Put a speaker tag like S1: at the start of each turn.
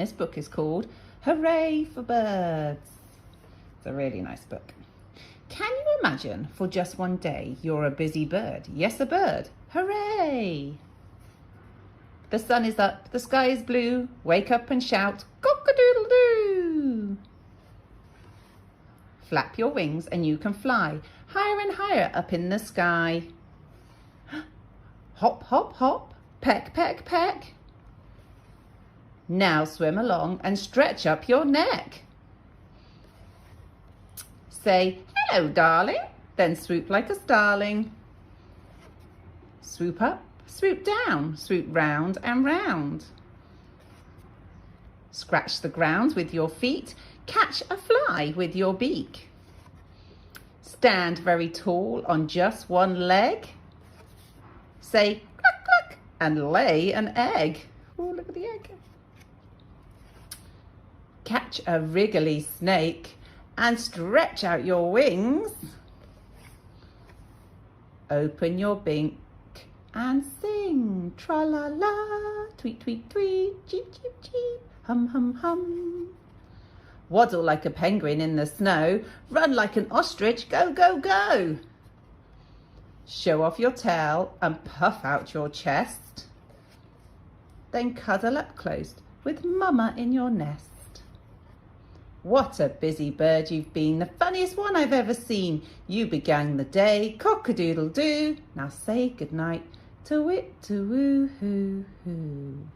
S1: this book is called Hooray for Birds. It's a really nice book. Can you imagine for just one day you're a busy bird? Yes, a bird. Hooray! The sun is up, the sky is blue. Wake up and shout, cock-a-doodle-doo! Flap your wings and you can fly higher and higher up in the sky. Hop, hop, hop, peck, peck, peck. Now swim along and stretch up your neck. Say, hello, darling, then swoop like a starling. Swoop up, swoop down, swoop round and round. Scratch the ground with your feet, catch a fly with your beak. Stand very tall on just one leg. Say, cluck, cluck, and lay an egg. Oh, look at the egg. Catch a wriggly snake and stretch out your wings. Open your beak and sing. Tra-la-la, tweet, tweet, tweet, cheep, cheep, cheep, hum, hum, hum. Waddle like a penguin in the snow. Run like an ostrich, go, go, go. Show off your tail and puff out your chest. Then cuddle up close with Mama in your nest. What a busy bird you've been, the funniest one I've ever seen. You began the day, cock-a-doodle-doo. Now say goodnight to it, to woo-hoo-hoo.